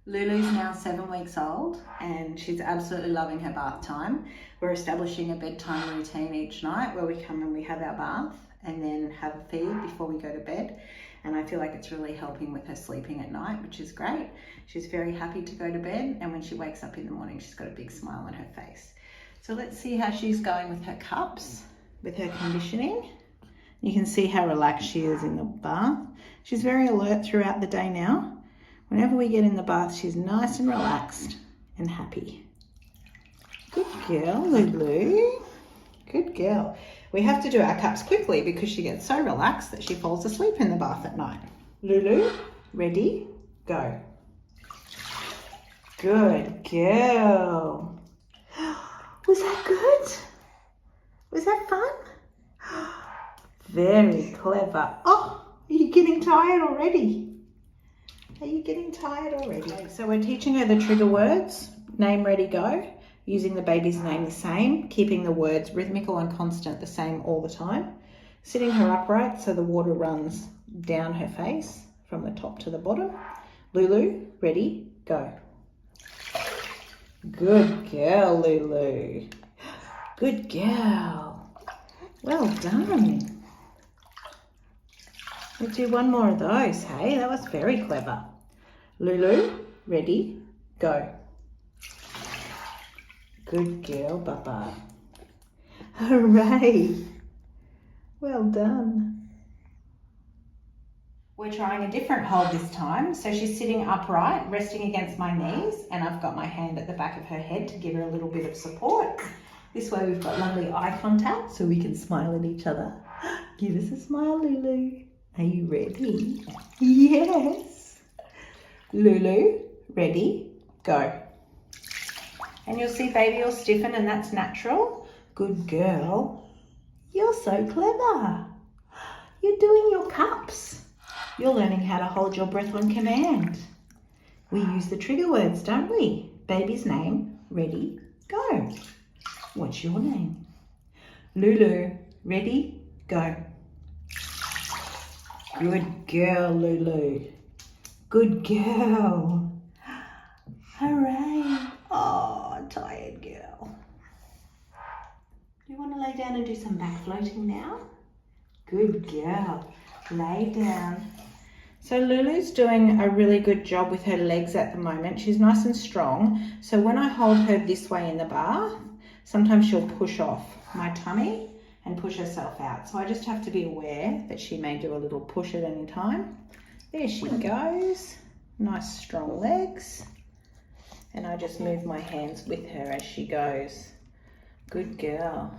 Lulu's now 7 weeks old and she's absolutely loving her bath time. We're establishing a bedtime routine each night where we come and we have our bath and then have a feed before we go to bed. And I feel like it's really helping with her sleeping at night, which is great. She's very happy to go to bed, and when she wakes up in the morning, she's got a big smile on her face. So let's see how she's going with her cups, with her conditioning. You can see how relaxed she is in the bath. She's very alert throughout the day now. Whenever we get in the bath, she's nice and relaxed and happy. Good girl, Lulu. Good girl. We have to do our cups quickly because she gets so relaxed that she falls asleep in the bath at night. Lulu, ready, go. Good girl. Was that good? Was that fun? Very clever. Oh, are you getting tired already? Are you getting tired already? So we're teaching her the trigger words, name, ready, go, using the baby's name the same, keeping the words rhythmical and constant the same all the time, sitting her upright so the water runs down her face from the top to the bottom. Lulu, ready, go. Good girl, Lulu. Good girl. Well done. Let's do one more of those, hey? That was very clever. Lulu, ready, go. Good girl, Baba. Hooray. Well done. We're trying a different hold this time. So she's sitting upright, resting against my knees, and I've got my hand at the back of her head to give her a little bit of support. This way we've got lovely eye contact so we can smile at each other. Give us a smile, Lulu. Are you ready? Yes. Lulu, ready, go. And you'll see baby will stiffen, and that's natural. Good girl. You're so clever. You're doing your cups. You're learning how to hold your breath on command. We use the trigger words, don't we? Baby's name, ready, go. What's your name? Lulu, ready, go. Good girl, Lulu. Good girl. Hooray. Oh, tired girl. Do you want to lay down and do some back floating now? Good girl. Lay down. So Lulu's doing a really good job with her legs at the moment. She's nice and strong. So when I hold her this way in the bath, sometimes she'll push off my tummy and push herself out. So I just have to be aware that she may do a little push at any time. There she goes. Nice strong legs. And I just move my hands with her as she goes. Good girl.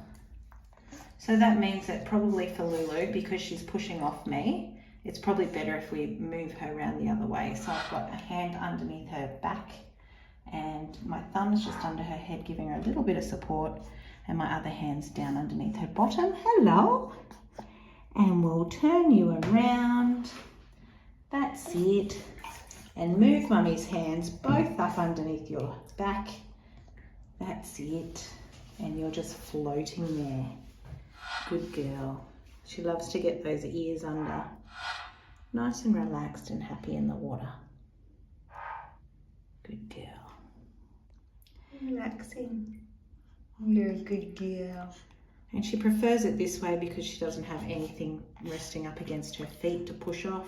So that means that probably for Lulu, because she's pushing off me, it's probably better if we move her around the other way. So I've got a hand underneath her back and my thumb's just under her head, giving her a little bit of support, and my other hand's down underneath her bottom. Hello. And we'll turn you around. That's it. And move mummy's hands both up underneath your back. That's it. And you're just floating there. Good girl. She loves to get those ears under. Nice and relaxed and happy in the water. Good girl. Relaxing. You're a good girl. And she prefers it this way because she doesn't have anything resting up against her feet to push off.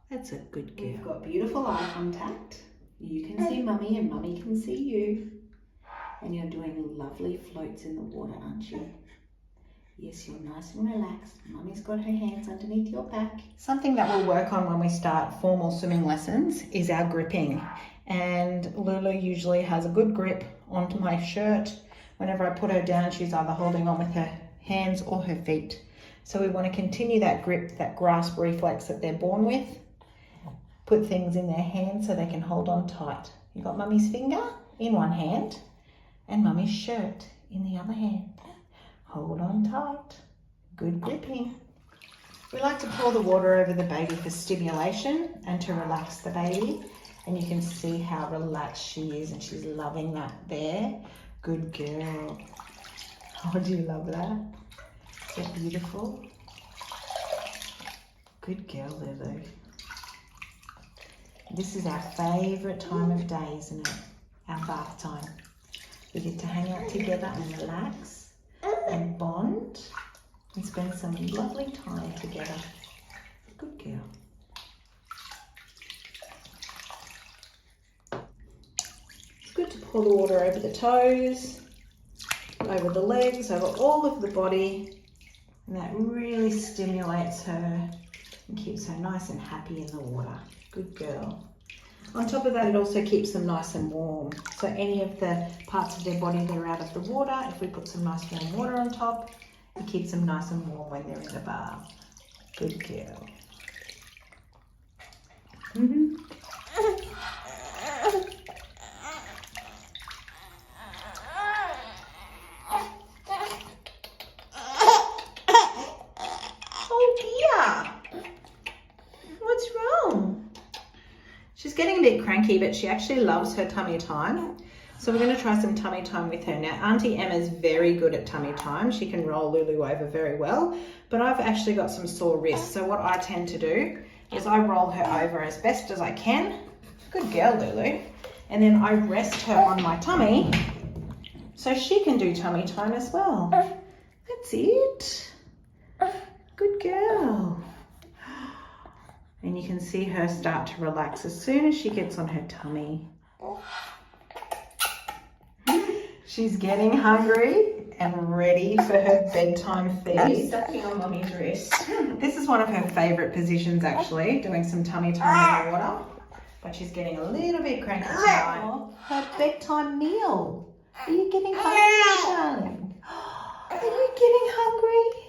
That's a good girl. We've got beautiful eye contact. You can see mummy and mummy can see you. And you're doing lovely floats in the water, aren't you? Yes, you're nice and relaxed. Mummy's got her hands underneath your back. Something that we'll work on when we start formal swimming lessons is our gripping. And Lulu usually has a good grip onto my shirt. Whenever I put her down, she's either holding on with her hands or her feet. So we want to continue that grip, that grasp reflex that they're born with. Put things in their hands so they can hold on tight. You've got mummy's finger in one hand and mummy's shirt in the other hand. Hold on tight. Good gripping. We like to pour the water over the baby for stimulation and to relax the baby. And you can see how relaxed she is, and she's loving that there. Good girl. Oh, do you love that? Is that beautiful? Good girl, Lulu. This is our favourite time of day, isn't it? Our bath time. We get to hang out together and relax and bond and spend some lovely time together. Good girl. It's good to pour the water over the toes, over the legs, over all of the body, and that really stimulates her and keeps her nice and happy in the water. Good girl. On top of that, it also keeps them nice and warm. So any of the parts of their body that are out of the water, if we put some nice warm water on top, it keeps them nice and warm when they're in the bath. Good girl. Oh dear. What's wrong? She's getting a bit cranky, but she actually loves her tummy time. So we're going to try some tummy time with her. Now, Auntie Emma's very good at tummy time. She can roll Lulu over very well, but I've actually got some sore wrists. So what I tend to do is I roll her over as best as I can. Good girl, Lulu. And then I rest her on my tummy so she can do tummy time as well. That's it. Good girl. And you can see her start to relax as soon as she gets on her tummy. She's getting hungry and ready for her bedtime feed. I'm sucking on Mummy's wrist. This is one of her favourite positions actually, doing some tummy time in the water. But she's getting a little bit cranky tonight. Her bedtime meal. Are you getting hungry, darling? Are you getting hungry?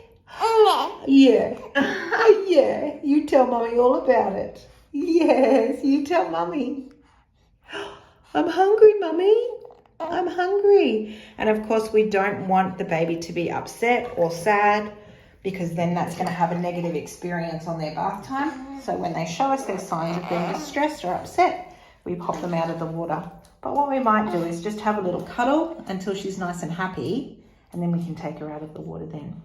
Yeah. Yeah. You tell Mummy all about it. Yes, you tell Mummy. I'm hungry, Mummy. I'm hungry. And of course, we don't want the baby to be upset or sad, because then that's going to have a negative experience on their bath time. So when they show us their signs of being distressed or upset, we pop them out of the water. But what we might do is just have a little cuddle until she's nice and happy, and then we can take her out of the water then.